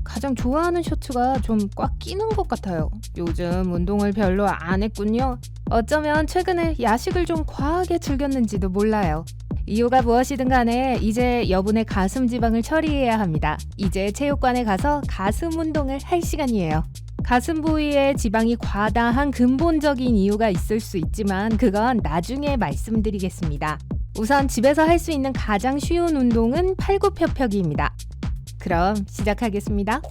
가장 좋아하는 셔츠가 좀 꽉 끼는 것 같아요. 요즘 운동을 별로 안 했군요. 어쩌면 최근에 야식을 좀 과하게 즐겼는지도 몰라요. 이유가 무엇이든 간에 이제 여분의 가슴 지방을 처리해야 합니다. 이제 체육관에 가서 가슴 운동을 할 시간이에요. 가슴 부위에 지방이 과다한 근본적인 이유가 있을 수 있지만 그건 나중에 말씀드리겠습니다. 우선 집에서 할 수 있는 가장 쉬운 운동은 팔굽혀펴기입니다. 그럼 시작하겠습니다.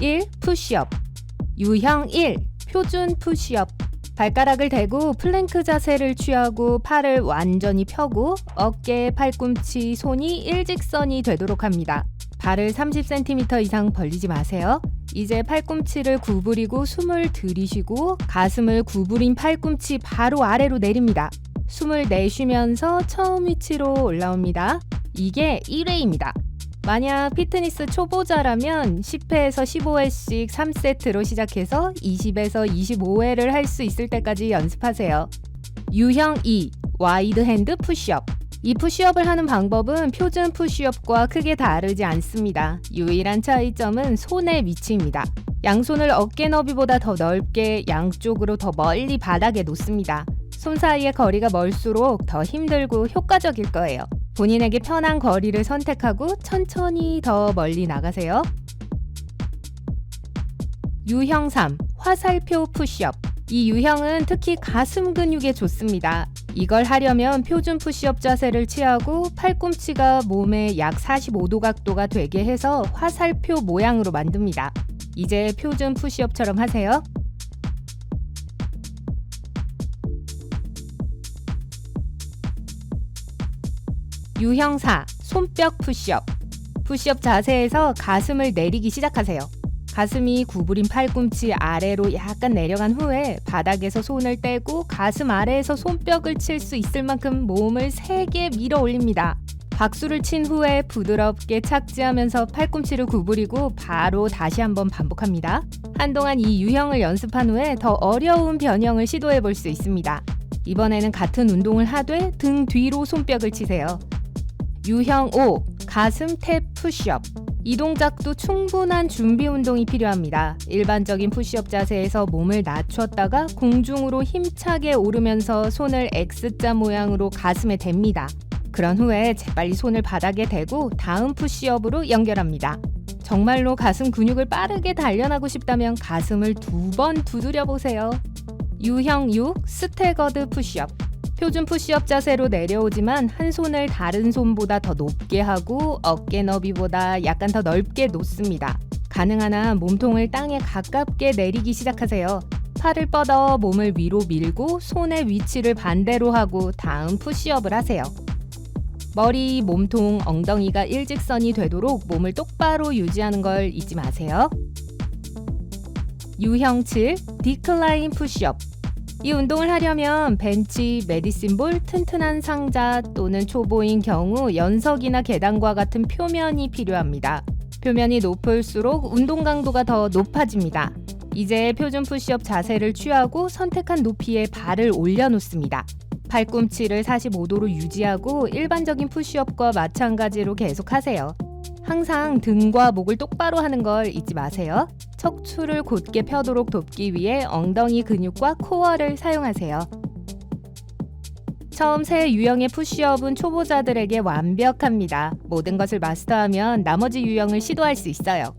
1. 푸시업. 유형 1. 표준 푸시업. 발가락을 대고 플랭크 자세를 취하고 팔을 완전히 펴고 어깨, 팔꿈치, 손이 일직선이 되도록 합니다. 발을 30cm 이상 벌리지 마세요. 이제 팔꿈치를 구부리고 숨을 들이쉬고 가슴을 구부린 팔꿈치 바로 아래로 내립니다. 숨을 내쉬면서 처음 위치로 올라옵니다. 이게 1회입니다. 만약 피트니스 초보자라면 10회에서 15회씩 3세트로 시작해서 20에서 25회를 할 수 있을 때까지 연습하세요. 유형 2. 와이드 핸드 푸시업. 이 푸시업을 하는 방법은 표준 푸시업과 크게 다르지 않습니다. 유일한 차이점은 손의 위치입니다. 양손을 어깨 너비보다 더 넓게 양쪽으로 더 멀리 바닥에 놓습니다. 손 사이의 거리가 멀수록 더 힘들고 효과적일 거예요. 본인에게 편한 거리를 선택하고 천천히 더 멀리 나가세요. 유형 3. 화살표 푸시업. 이 유형은 특히 가슴 근육에 좋습니다. 이걸 하려면 표준 푸시업 자세를 취하고 팔꿈치가 몸의 약 45도 각도가 되게 해서 화살표 모양으로 만듭니다. 이제 표준 푸시업처럼 하세요. 유형 4. 손뼉 푸시업. 푸시업 자세에서 가슴을 내리기 시작하세요. 가슴이 구부린 팔꿈치 아래로 약간 내려간 후에 바닥에서 손을 떼고 가슴 아래에서 손뼉을 칠 수 있을 만큼 몸을 세게 밀어 올립니다. 박수를 친 후에 부드럽게 착지하면서 팔꿈치를 구부리고 바로 다시 한번 반복합니다. 한동안 이 유형을 연습한 후에 더 어려운 변형을 시도해 볼 수 있습니다. 이번에는 같은 운동을 하되 등 뒤로 손뼉을 치세요. 유형 5. 가슴 탭 푸시업. 이 동작도 충분한 준비 운동이 필요합니다. 일반적인 푸시업 자세에서 몸을 낮췄다가 공중으로 힘차게 오르면서 손을 X자 모양으로 가슴에 댑니다. 그런 후에 재빨리 손을 바닥에 대고 다음 푸시업으로 연결합니다. 정말로 가슴 근육을 빠르게 단련하고 싶다면 가슴을 2번 두드려 보세요. 유형 6. 스태거드 푸시업. 표준 푸시업 자세로 내려오지만 한 손을 다른 손보다 더 높게 하고 어깨 너비보다 약간 더 넓게 놓습니다. 가능한 한 몸통을 땅에 가깝게 내리기 시작하세요. 팔을 뻗어 몸을 위로 밀고 손의 위치를 반대로 하고 다음 푸시업을 하세요. 머리, 몸통, 엉덩이가 일직선이 되도록 몸을 똑바로 유지하는 걸 잊지 마세요. 유형 7. 디클라인 푸시업. 이 운동을 하려면 벤치, 메디신볼, 튼튼한 상자 또는 초보인 경우 연석이나 계단과 같은 표면이 필요합니다. 표면이 높을수록 운동 강도가 더 높아집니다. 이제 표준 푸시업 자세를 취하고 선택한 높이에 발을 올려놓습니다. 팔꿈치를 45도로 유지하고 일반적인 푸시업과 마찬가지로 계속하세요. 항상 등과 목을 똑바로 하는 걸 잊지 마세요. 척추를 곧게 펴도록 돕기 위해 엉덩이 근육과 코어를 사용하세요. 처음 세 유형의 푸시업은 초보자들에게 완벽합니다. 모든 것을 마스터하면 나머지 유형을 시도할 수 있어요.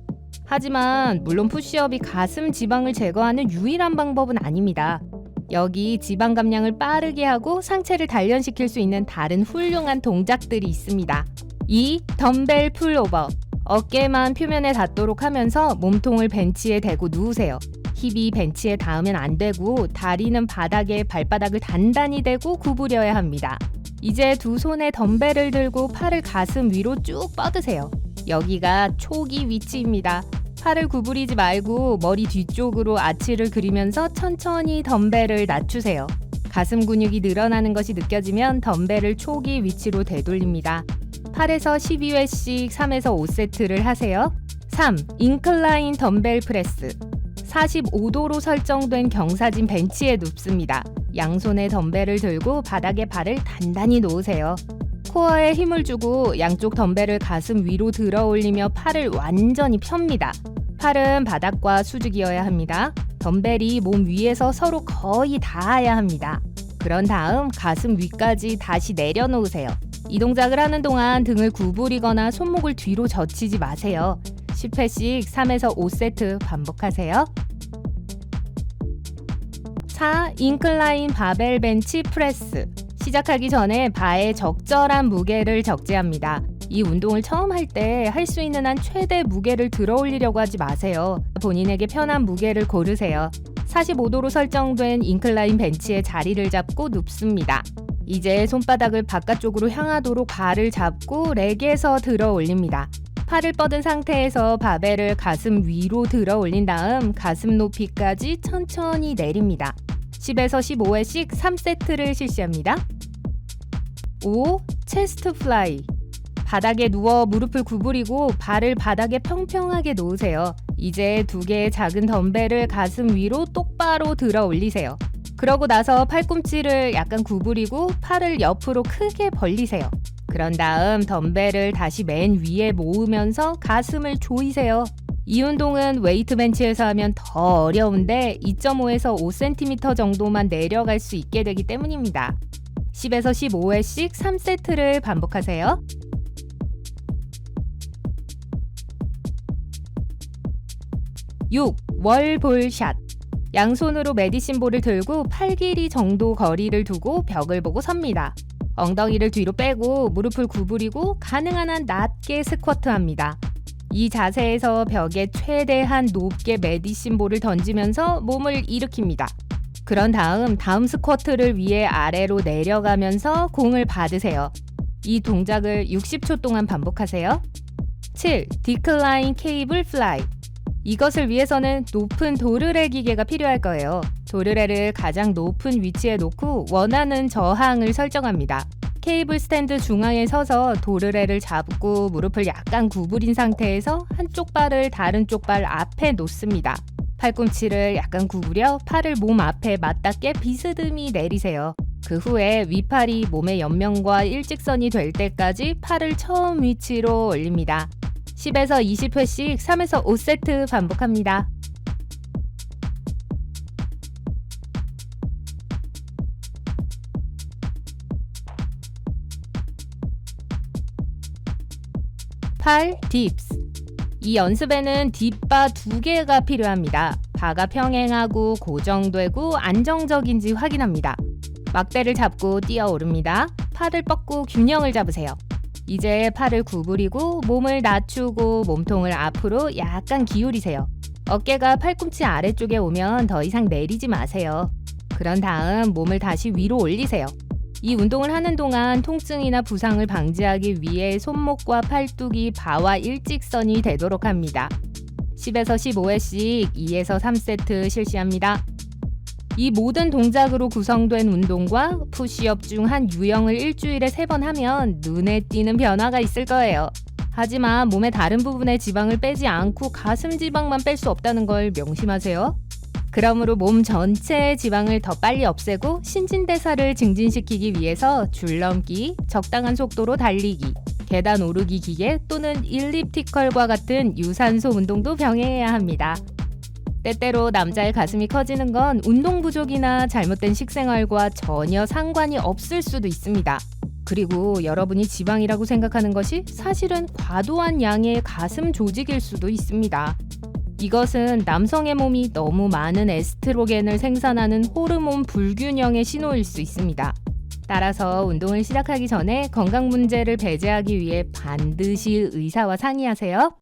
하지만 물론 푸시업이 가슴 지방을 제거하는 유일한 방법은 아닙니다. 여기 지방 감량을 빠르게 하고 상체를 단련시킬 수 있는 다른 훌륭한 동작들이 있습니다. 2. 덤벨 풀오버. 어깨만 표면에 닿도록 하면서 몸통을 벤치에 대고 누우세요. 힙이 벤치에 닿으면 안 되고 다리는 바닥에 발바닥을 단단히 대고 구부려야 합니다. 이제 두 손에 덤벨을 들고 팔을 가슴 위로 쭉 뻗으세요. 여기가 초기 위치입니다. 팔을 구부리지 말고 머리 뒤쪽으로 아치를 그리면서 천천히 덤벨을 낮추세요. 가슴 근육이 늘어나는 것이 느껴지면 덤벨을 초기 위치로 되돌립니다. 8에서 12회씩 3에서 5세트를 하세요. 3. 인클라인 덤벨 프레스. 45도로 설정된 경사진 벤치에 눕습니다. 양손에 덤벨을 들고 바닥에 발을 단단히 놓으세요. 코어에 힘을 주고 양쪽 덤벨을 가슴 위로 들어 올리며 팔을 완전히 펴니다. 팔은 바닥과 수직이어야 합니다. 덤벨이 몸 위에서 서로 거의 닿아야 합니다. 그런 다음 가슴 위까지 다시 내려놓으세요. 이 동작을 하는 동안 등을 구부리거나 손목을 뒤로 젖히지 마세요. 10회씩 3에서 5세트 반복하세요. 4. 인클라인 바벨 벤치 프레스. 시작하기 전에 바에 적절한 무게를 적재합니다. 이 운동을 처음 할 때 할 수 있는 한 최대 무게를 들어 올리려고 하지 마세요. 본인에게 편한 무게를 고르세요. 45도로 설정된 인클라인 벤치에 자리를 잡고 눕습니다. 이제 손바닥을 바깥쪽으로 향하도록 발을 잡고 렉에서 들어 올립니다. 팔을 뻗은 상태에서 바벨을 가슴 위로 들어 올린 다음 가슴 높이까지 천천히 내립니다. 10에서 15회씩 3세트를 실시합니다. 5. 체스트 플라이. 바닥에 누워 무릎을 구부리고 발을 바닥에 평평하게 놓으세요. 이제 2개의 작은 덤벨을 가슴 위로 똑바로 들어 올리세요. 그러고 나서 팔꿈치를 약간 구부리고 팔을 옆으로 크게 벌리세요. 그런 다음 덤벨을 다시 맨 위에 모으면서 가슴을 조이세요. 이 운동은 웨이트 벤치에서 하면 더 어려운데 2.5에서 5cm 정도만 내려갈 수 있게 되기 때문입니다. 10에서 15회씩 3세트를 반복하세요. 6. 월볼샷. 양손으로 메디신 볼을 들고 팔 길이 정도 거리를 두고 벽을 보고 섭니다. 엉덩이를 뒤로 빼고 무릎을 구부리고 가능한 한 낮게 스쿼트합니다. 이 자세에서 벽에 최대한 높게 메디신 볼을 던지면서 몸을 일으킵니다. 그런 다음 스쿼트를 위해 아래로 내려가면서 공을 받으세요. 이 동작을 60초 동안 반복하세요. 7. 디클라인 케이블 플라이. 이것을 위해서는 높은 도르래 기계가 필요할 거예요. 도르래를 가장 높은 위치에 놓고 원하는 저항을 설정합니다. 케이블 스탠드 중앙에 서서 도르래를 잡고 무릎을 약간 구부린 상태에서 한쪽 발을 다른 쪽 발 앞에 놓습니다. 팔꿈치를 약간 구부려 팔을 몸 앞에 맞닿게 비스듬히 내리세요. 그 후에 윗팔이 몸의 옆면과 일직선이 될 때까지 팔을 처음 위치로 올립니다. 10에서 20회씩 3에서 5세트 반복합니다. 팔 딥스. 이 연습에는 딥바 2개가 필요합니다. 바가 평행하고 고정되고 안정적인지 확인합니다. 막대를 잡고 뛰어 오릅니다. 팔을 뻗고 균형을 잡으세요. 이제 팔을 구부리고 몸을 낮추고 몸통을 앞으로 약간 기울이세요. 어깨가 팔꿈치 아래쪽에 오면 더 이상 내리지 마세요. 그런 다음 몸을 다시 위로 올리세요. 이 운동을 하는 동안 통증이나 부상을 방지하기 위해 손목과 팔뚝이 바와 일직선이 되도록 합니다. 10에서 15회씩 2에서 3세트 실시합니다. 이 모든 동작으로 구성된 운동과 푸시업 중 한 유형을 일주일에 3번 하면 눈에 띄는 변화가 있을 거예요. 하지만 몸의 다른 부분의 지방을 빼지 않고 가슴 지방만 뺄 수 없다는 걸 명심하세요. 그러므로 몸 전체의 지방을 더 빨리 없애고 신진대사를 증진시키기 위해서 줄넘기, 적당한 속도로 달리기, 계단 오르기 기계 또는 일리프티컬과 같은 유산소 운동도 병행해야 합니다. 때때로 남자의 가슴이 커지는 건 운동 부족이나 잘못된 식생활과 전혀 상관이 없을 수도 있습니다. 그리고 여러분이 지방이라고 생각하는 것이 사실은 과도한 양의 가슴 조직일 수도 있습니다. 이것은 남성의 몸이 너무 많은 에스트로겐을 생산하는 호르몬 불균형의 신호일 수 있습니다. 따라서 운동을 시작하기 전에 건강 문제를 배제하기 위해 반드시 의사와 상의하세요.